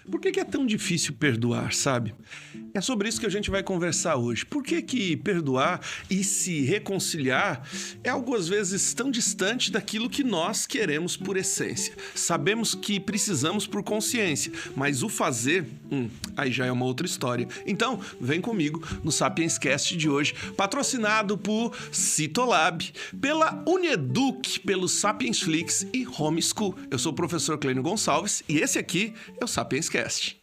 Por que é tão difícil perdoar, sabe? É sobre isso que a gente vai conversar hoje. Por que perdoar e se reconciliar é algo às vezes tão distante daquilo que nós queremos por essência? Sabemos que precisamos por consciência, mas o fazer, aí já é uma outra história. Então, vem comigo no Sapiens Cast de hoje, patrocinado por Citolab, pela Uneduc, pelo Sapiens Flix e Homeschool. Eu sou o professor Clênio Gonçalves e esse aqui é o Sapiens Cast.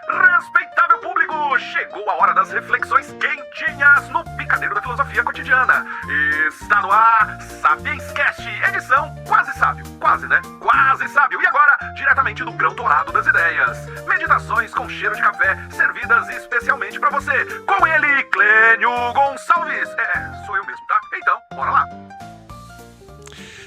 Respeitável público, chegou a hora das reflexões quentinhas no picadeiro da filosofia cotidiana. Está no ar Sapiens Cast, edição quase sábio, quase, né? Quase sábio. E agora, diretamente do grão dourado das ideias. Meditações com cheiro de café, servidas especialmente pra você. Com ele, Clênio Gonçalves. Sou eu mesmo, tá? Então, bora lá.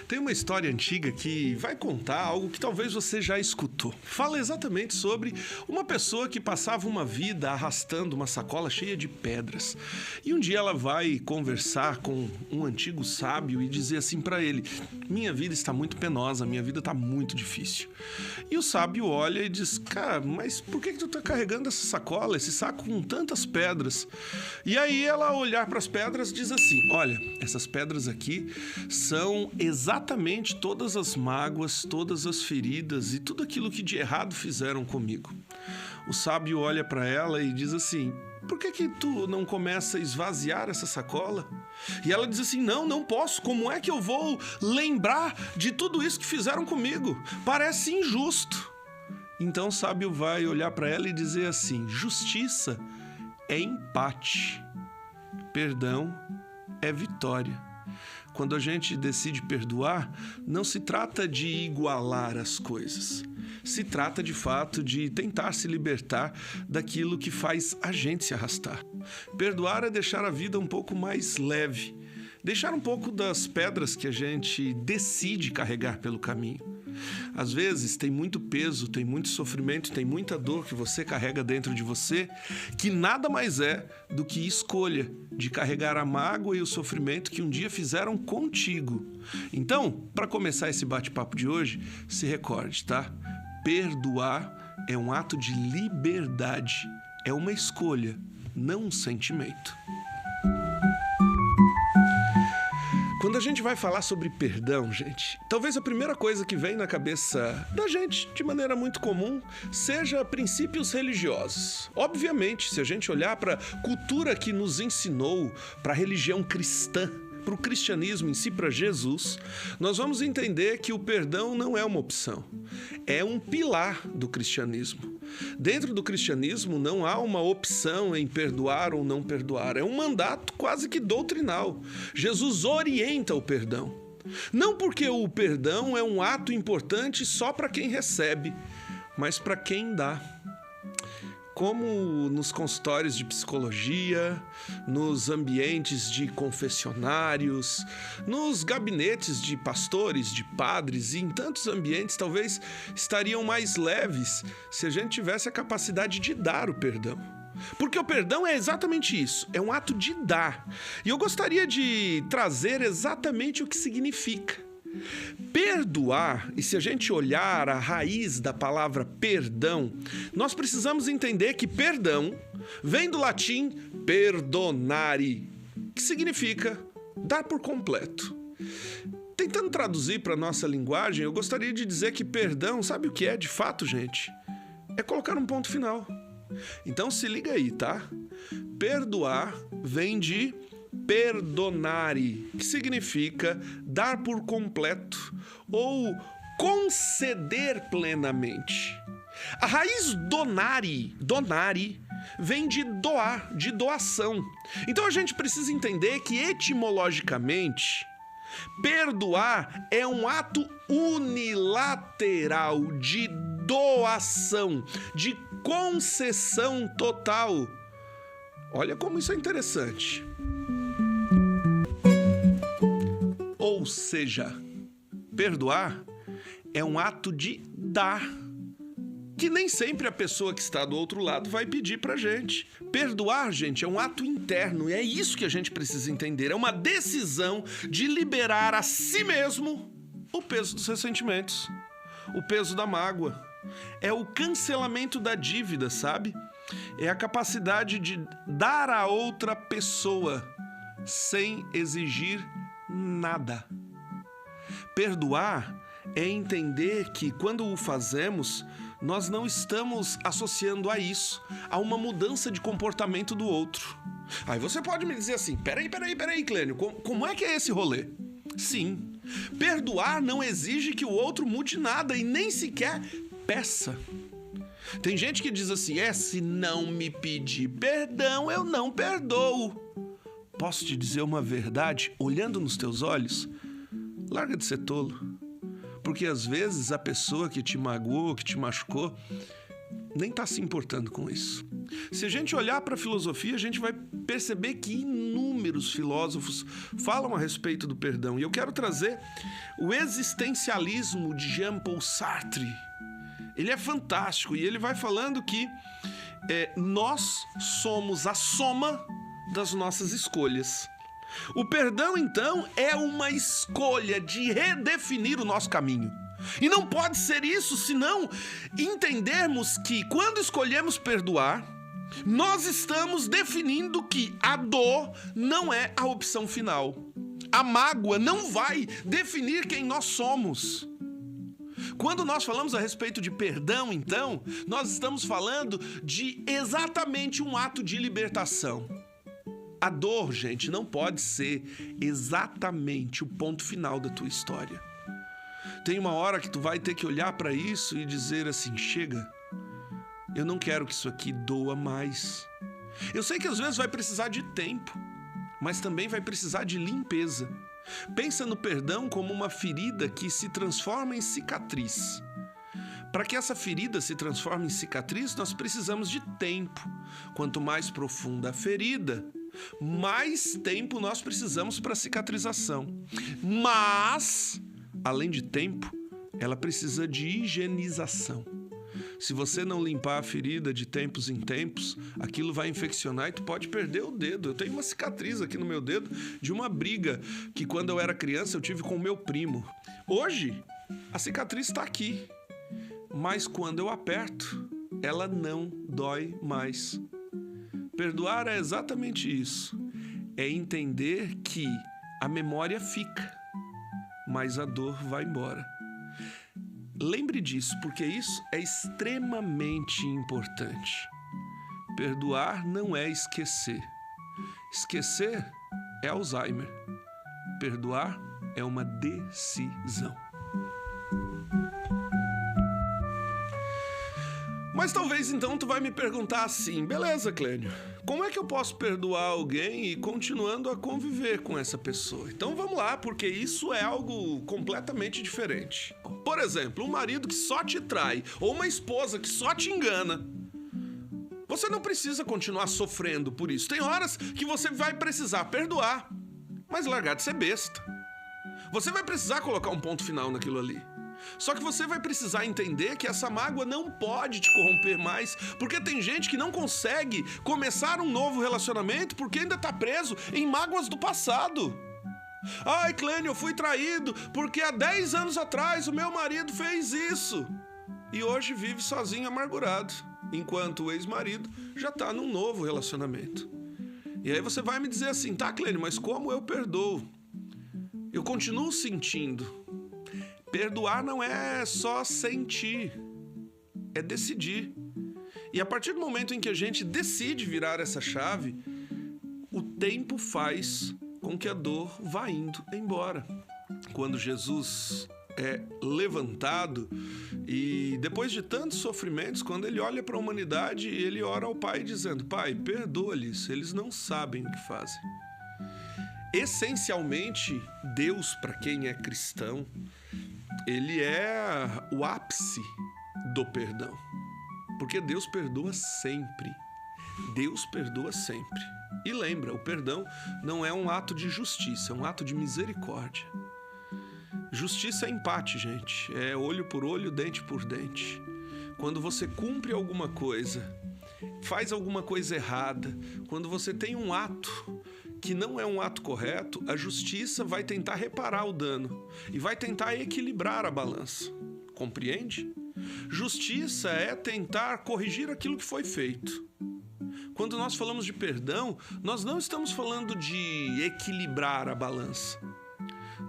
Tem uma história antiga que vai contar algo que talvez você já escutou. Fala exatamente sobre uma pessoa que passava uma vida arrastando uma sacola cheia de pedras. E um dia ela vai conversar com um antigo sábio e dizer assim para ele: minha vida está muito penosa, minha vida está muito difícil. E o sábio olha e diz: cara, mas por que tu tá carregando essa sacola, esse saco com tantas pedras? E aí ela, ao olhar para as pedras, diz assim: olha, essas pedras aqui são exatamente todas as mágoas, todas as feridas e tudo aquilo que de errado fizeram comigo. O sábio olha para ela e diz assim: por que tu não começa a esvaziar essa sacola? E ela diz assim: não posso, como é que eu vou lembrar de tudo isso que fizeram comigo? Parece injusto. Então o sábio vai olhar para ela e dizer assim: justiça é empate, perdão é vitória. Quando a gente decide perdoar, não se trata de igualar as coisas. Se trata, de fato, de tentar se libertar daquilo que faz a gente se arrastar. Perdoar é deixar a vida um pouco mais leve. Deixar um pouco das pedras que a gente decide carregar pelo caminho. Às vezes tem muito peso, tem muito sofrimento, tem muita dor que você carrega dentro de você, que nada mais é do que escolha de carregar a mágoa e o sofrimento que um dia fizeram contigo. Então, para começar esse bate-papo de hoje, se recorde, tá? Perdoar é um ato de liberdade, é uma escolha, não um sentimento. Quando a gente vai falar sobre perdão, gente, talvez a primeira coisa que vem na cabeça da gente, de maneira muito comum, seja princípios religiosos. Obviamente, se a gente olhar para a cultura que nos ensinou, para a religião cristã, para o cristianismo em si, para Jesus, nós vamos entender que o perdão não é uma opção, é um pilar do cristianismo. Dentro do cristianismo não há uma opção em perdoar ou não perdoar, é um mandato quase que doutrinal. Jesus orienta o perdão. Não porque o perdão é um ato importante só para quem recebe, mas para quem dá. Como nos consultórios de psicologia, nos ambientes de confessionários, nos gabinetes de pastores, de padres e em tantos ambientes, talvez estariam mais leves se a gente tivesse a capacidade de dar o perdão. Porque o perdão é exatamente isso, é um ato de dar. E eu gostaria de trazer exatamente o que significa. Perdoar, e se a gente olhar a raiz da palavra perdão, nós precisamos entender que perdão vem do latim perdonare, que significa dar por completo. Tentando traduzir para a nossa linguagem, eu gostaria de dizer que perdão, sabe o que é de fato, gente? É colocar um ponto final. Então se liga aí, tá? Perdoar vem de perdonare, que significa dar por completo ou conceder plenamente. A raiz donare vem de doar, de doação. Então a gente precisa entender que etimologicamente perdoar é um ato unilateral de doação, de concessão total. Olha como isso é interessante. Ou seja, perdoar é um ato de dar, que nem sempre a pessoa que está do outro lado vai pedir pra gente. Perdoar, gente, é um ato interno e é isso que a gente precisa entender. É uma decisão de liberar a si mesmo o peso dos ressentimentos, o peso da mágoa, É o cancelamento da dívida, sabe? É a capacidade de dar a outra pessoa sem exigir nada. Perdoar é entender que quando o fazemos, nós não estamos associando a isso, a uma mudança de comportamento do outro. Aí você pode me dizer assim, peraí, Clênio, como é que é esse rolê? Sim, perdoar não exige que o outro mude nada e nem sequer peça. Tem gente que diz assim, se não me pedir perdão, eu não perdoo. Posso te dizer uma verdade, olhando nos teus olhos? Larga de ser tolo. Porque às vezes a pessoa que te magoou, que te machucou, nem está se importando com isso. Se a gente olhar para a filosofia, a gente vai perceber que inúmeros filósofos falam a respeito do perdão. E eu quero trazer o existencialismo de Jean-Paul Sartre. Ele é fantástico e ele vai falando que nós somos a soma das nossas escolhas. O perdão, então, é uma escolha de redefinir o nosso caminho. E não pode ser isso senão entendermos que quando escolhemos perdoar, nós estamos definindo que a dor não é a opção final. A mágoa não vai definir quem nós somos. Quando nós falamos a respeito de perdão, então, nós estamos falando de exatamente um ato de libertação. A dor, gente, não pode ser exatamente o ponto final da tua história. Tem uma hora que tu vai ter que olhar para isso e dizer assim, chega, eu não quero que isso aqui doa mais. Eu sei que às vezes vai precisar de tempo, mas também vai precisar de limpeza. Pensa no perdão como uma ferida que se transforma em cicatriz. Para que essa ferida se transforme em cicatriz, nós precisamos de tempo. Quanto mais profunda a ferida, mais tempo nós precisamos para cicatrização. Mas, além de tempo, ela precisa de higienização. Se você não limpar a ferida de tempos em tempos, aquilo vai infeccionar e tu pode perder o dedo. Eu tenho uma cicatriz aqui no meu dedo de uma briga que quando eu era criança eu tive com o meu primo. Hoje, a cicatriz está aqui, mas quando eu aperto, ela não dói mais. Perdoar é exatamente isso. É entender que a memória fica, mas a dor vai embora. Lembre disso, porque isso é extremamente importante. Perdoar não é esquecer. Esquecer é Alzheimer. Perdoar é uma decisão. Mas talvez então tu vai me perguntar assim, beleza, Clênio, como é que eu posso perdoar alguém e continuando a conviver com essa pessoa? Então vamos lá, porque isso é algo completamente diferente. Por exemplo, um marido que só te trai ou uma esposa que só te engana. Você não precisa continuar sofrendo por isso. Tem horas que você vai precisar perdoar, mas largar de ser besta. Você vai precisar colocar um ponto final naquilo ali. Só que você vai precisar entender que essa mágoa não pode te corromper mais, porque tem gente que não consegue começar um novo relacionamento porque ainda tá preso em mágoas do passado. Ai, Clênio, eu fui traído porque há 10 anos atrás o meu marido fez isso. E hoje vive sozinho amargurado, enquanto o ex-marido já tá num novo relacionamento. E aí você vai me dizer assim, tá, Clênio, mas como eu perdoo? Eu continuo sentindo. Perdoar não é só sentir, é decidir. E a partir do momento em que a gente decide virar essa chave, o tempo faz com que a dor vá indo embora. Quando Jesus é levantado e depois de tantos sofrimentos, quando ele olha para a humanidade, ele ora ao Pai dizendo, Pai, perdoa-lhes, eles não sabem o que fazem. Essencialmente, Deus, para quem é cristão, ele é o ápice do perdão. Porque Deus perdoa sempre. Deus perdoa sempre. E lembra, o perdão não é um ato de justiça, é um ato de misericórdia. Justiça é empate, gente. É olho por olho, dente por dente. Quando você cumpre alguma coisa, faz alguma coisa errada, quando você tem um ato que não é um ato correto, a justiça vai tentar reparar o dano e vai tentar equilibrar a balança. Compreende? Justiça é tentar corrigir aquilo que foi feito. Quando nós falamos de perdão, nós não estamos falando de equilibrar a balança.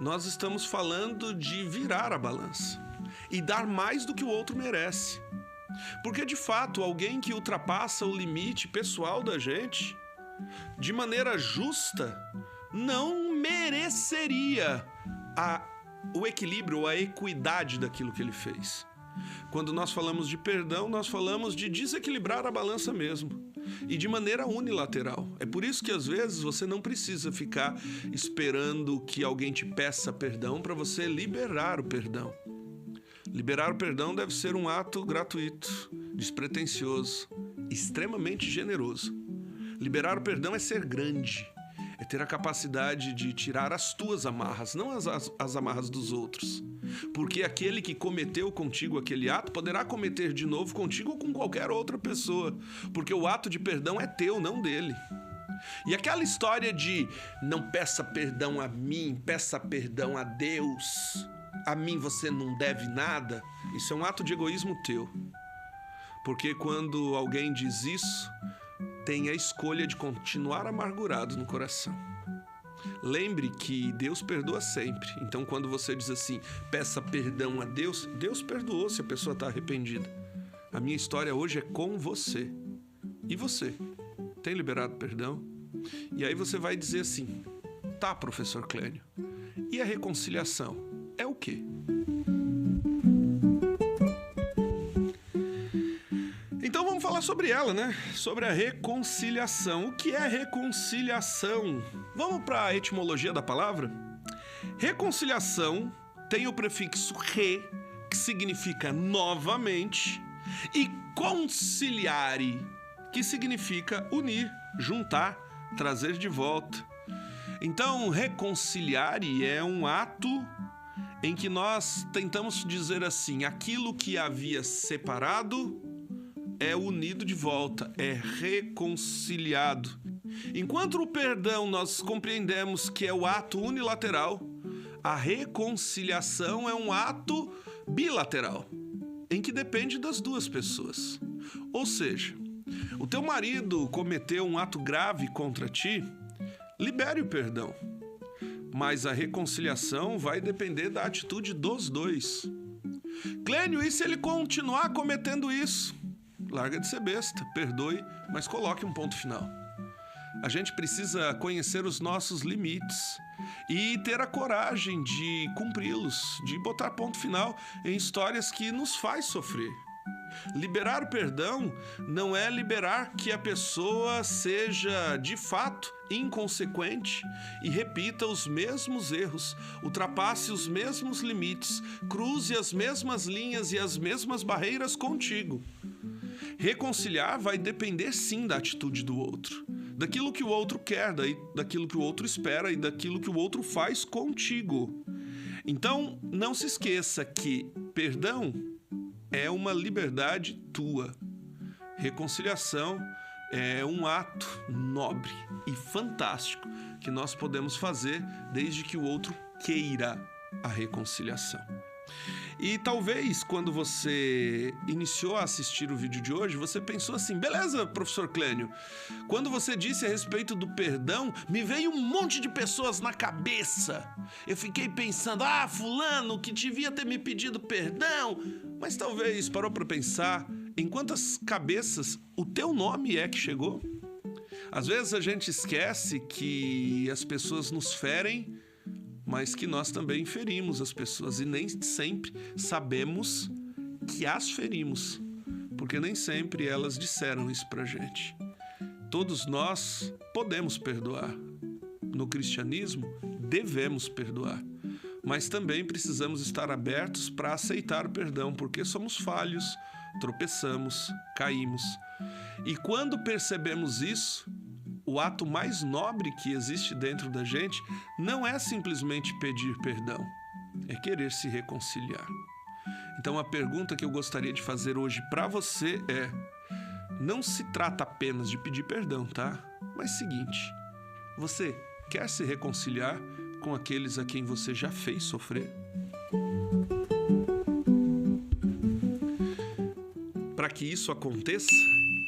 Nós estamos falando de virar a balança e dar mais do que o outro merece. Porque, de fato, alguém que ultrapassa o limite pessoal da gente, de maneira justa, não mereceria o equilíbrio, a equidade daquilo que ele fez. Quando nós falamos de perdão, nós falamos de desequilibrar a balança mesmo. E de maneira unilateral. É por isso que às vezes você não precisa ficar esperando que alguém te peça perdão para você liberar o perdão. Liberar o perdão deve ser um ato gratuito, despretensioso, extremamente generoso. Liberar o perdão é ser grande, é ter a capacidade de tirar as tuas amarras, não as amarras dos outros. Porque aquele que cometeu contigo aquele ato poderá cometer de novo contigo ou com qualquer outra pessoa. Porque o ato de perdão é teu, não dele. E aquela história de não peça perdão a mim, peça perdão a Deus, a mim você não deve nada, isso é um ato de egoísmo teu. Porque quando alguém diz isso, tem a escolha de continuar amargurado no coração. Lembre que Deus perdoa sempre. Então, quando você diz assim, peça perdão a Deus, Deus perdoou se a pessoa está arrependida. A minha história hoje é com você. E você? Tem liberado perdão? E aí você vai dizer assim, tá, professor Clênio, e a reconciliação é o quê? Então vamos falar sobre ela, né? Sobre a reconciliação. O que é reconciliação? Vamos para a etimologia da palavra? Reconciliação tem o prefixo re, que significa novamente, e conciliare, que significa unir, juntar, trazer de volta. Então, reconciliare é um ato em que nós tentamos dizer assim, aquilo que havia separado é unido de volta, é reconciliado. Enquanto o perdão nós compreendemos que é o ato unilateral, a reconciliação é um ato bilateral, em que depende das duas pessoas. Ou seja, o teu marido cometeu um ato grave contra ti, libere o perdão. Mas a reconciliação vai depender da atitude dos dois. Clênio, e se ele continuar cometendo isso? Larga de ser besta, perdoe, mas coloque um ponto final. A gente precisa conhecer os nossos limites e ter a coragem de cumpri-los, de botar ponto final em histórias que nos faz sofrer. Liberar o perdão não é liberar que a pessoa seja, de fato, inconsequente e repita os mesmos erros, ultrapasse os mesmos limites, cruze as mesmas linhas e as mesmas barreiras contigo. Reconciliar vai depender sim da atitude do outro, daquilo que o outro quer, daquilo que o outro espera e daquilo que o outro faz contigo. Então, não se esqueça que perdão é uma liberdade tua. Reconciliação é um ato nobre e fantástico que nós podemos fazer desde que o outro queira a reconciliação. E talvez quando você iniciou a assistir o vídeo de hoje, você pensou assim, beleza, professor Clênio, quando você disse a respeito do perdão, me veio um monte de pessoas na cabeça. Eu fiquei pensando, fulano que devia ter me pedido perdão, mas talvez parou para pensar em quantas cabeças o teu nome é que chegou? Às vezes a gente esquece que as pessoas nos ferem, mas que nós também ferimos as pessoas e nem sempre sabemos que as ferimos, porque nem sempre elas disseram isso pra gente. Todos nós podemos perdoar. No cristianismo, devemos perdoar, mas também precisamos estar abertos para aceitar o perdão, porque somos falhos, tropeçamos, caímos. E quando percebemos isso, o ato mais nobre que existe dentro da gente não é simplesmente pedir perdão, é querer se reconciliar. Então a pergunta que eu gostaria de fazer hoje para você é, não se trata apenas de pedir perdão, tá? Mas seguinte, você quer se reconciliar com aqueles a quem você já fez sofrer? que isso aconteça,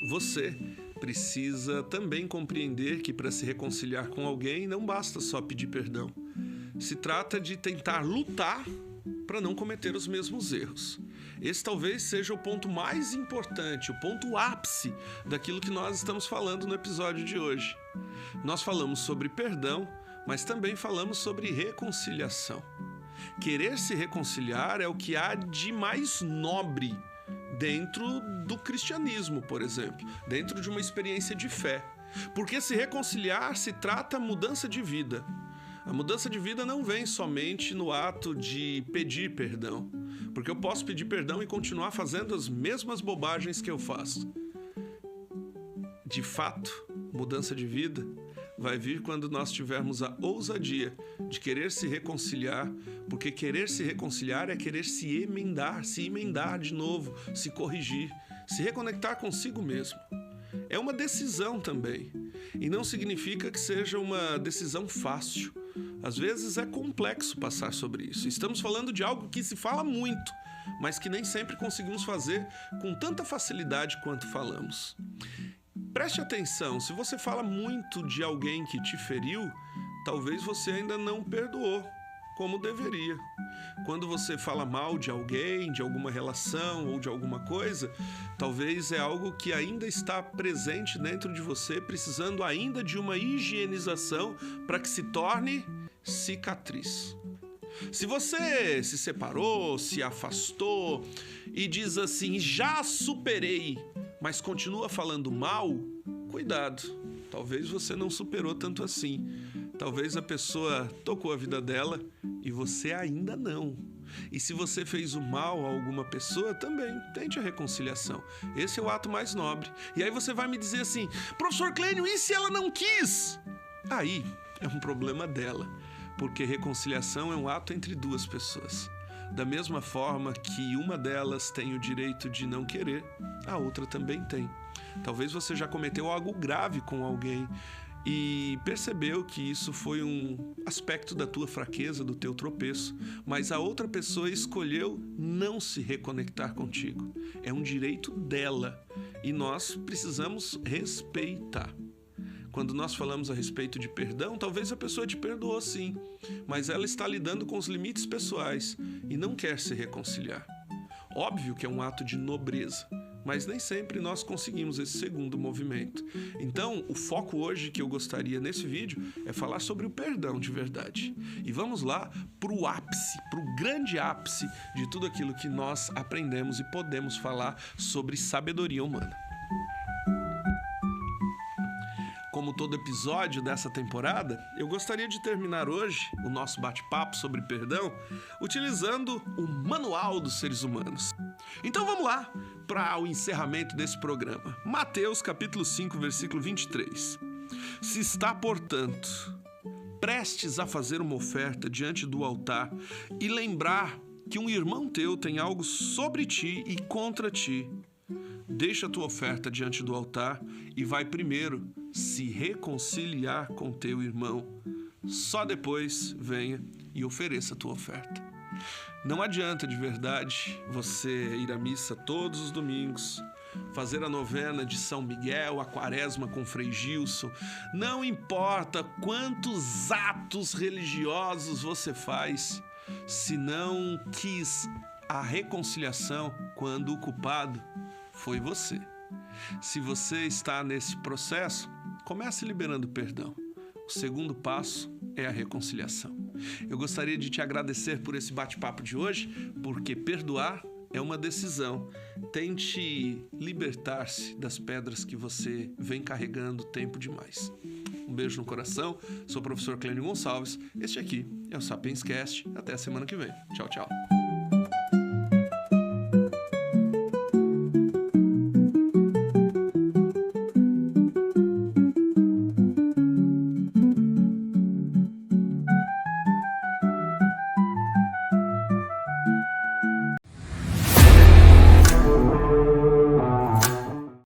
você precisa também compreender que para se reconciliar com alguém não basta só pedir perdão. Se trata de tentar lutar para não cometer os mesmos erros. Esse talvez seja o ponto mais importante, o ponto ápice daquilo que nós estamos falando no episódio de hoje. Nós falamos sobre perdão, mas também falamos sobre reconciliação. Querer se reconciliar é o que há de mais nobre dentro do cristianismo, por exemplo, dentro de uma experiência de fé. Porque se reconciliar se trata mudança de vida. A mudança de vida não vem somente no ato de pedir perdão, porque eu posso pedir perdão e continuar fazendo as mesmas bobagens que eu faço. De fato, mudança de vida vai vir quando nós tivermos a ousadia de querer se reconciliar, porque querer se reconciliar é querer se emendar de novo, se corrigir, se reconectar consigo mesmo. É uma decisão também, e não significa que seja uma decisão fácil. Às vezes é complexo passar sobre isso. Estamos falando de algo que se fala muito, mas que nem sempre conseguimos fazer com tanta facilidade quanto falamos. Preste atenção, se você fala muito de alguém que te feriu, talvez você ainda não perdoou como deveria. Quando você fala mal de alguém, de alguma relação ou de alguma coisa, talvez é algo que ainda está presente dentro de você, precisando ainda de uma higienização para que se torne cicatriz. Se você se separou, se afastou e diz assim, já superei, mas continua falando mal, cuidado, talvez você não superou tanto assim. Talvez a pessoa tocou a vida dela e você ainda não. E se você fez o mal a alguma pessoa, também tente a reconciliação. Esse é o ato mais nobre. E aí você vai me dizer assim, professor Clênio, e se ela não quis? Aí é um problema dela, porque reconciliação é um ato entre duas pessoas. Da mesma forma que uma delas tem o direito de não querer, a outra também tem. Talvez você já cometeu algo grave com alguém e percebeu que isso foi um aspecto da tua fraqueza, do teu tropeço, mas a outra pessoa escolheu não se reconectar contigo. É um direito dela e nós precisamos respeitar. Quando nós falamos a respeito de perdão, talvez a pessoa te perdoou sim, mas ela está lidando com os limites pessoais e não quer se reconciliar. Óbvio que é um ato de nobreza, mas nem sempre nós conseguimos esse segundo movimento. Então, o foco hoje que eu gostaria nesse vídeo é falar sobre o perdão de verdade. E vamos lá para o ápice, para o grande ápice de tudo aquilo que nós aprendemos e podemos falar sobre sabedoria humana. Como todo episódio dessa temporada, eu gostaria de terminar hoje o nosso bate-papo sobre perdão utilizando o Manual dos Seres Humanos. Então vamos lá para o encerramento desse programa. Mateus capítulo 5, versículo 23. Se está, portanto, prestes a fazer uma oferta diante do altar e lembrar que um irmão teu tem algo sobre ti e contra ti, deixa a tua oferta diante do altar e vai primeiro se reconciliar com teu irmão. Só depois venha e ofereça a tua oferta. Não adianta de verdade você ir à missa todos os domingos, fazer a novena de São Miguel, a quaresma com Frei Gilson. Não importa quantos atos religiosos você faz, se não quis a reconciliação quando o culpado foi você. Se você está nesse processo, comece liberando perdão. O segundo passo é a reconciliação. Eu gostaria de te agradecer por esse bate-papo de hoje, porque perdoar é uma decisão. Tente libertar-se das pedras que você vem carregando tempo demais. Um beijo no coração. Sou o professor Clênio Gonçalves. Este aqui é o Sapiens Cast. Até a semana que vem. Tchau, tchau.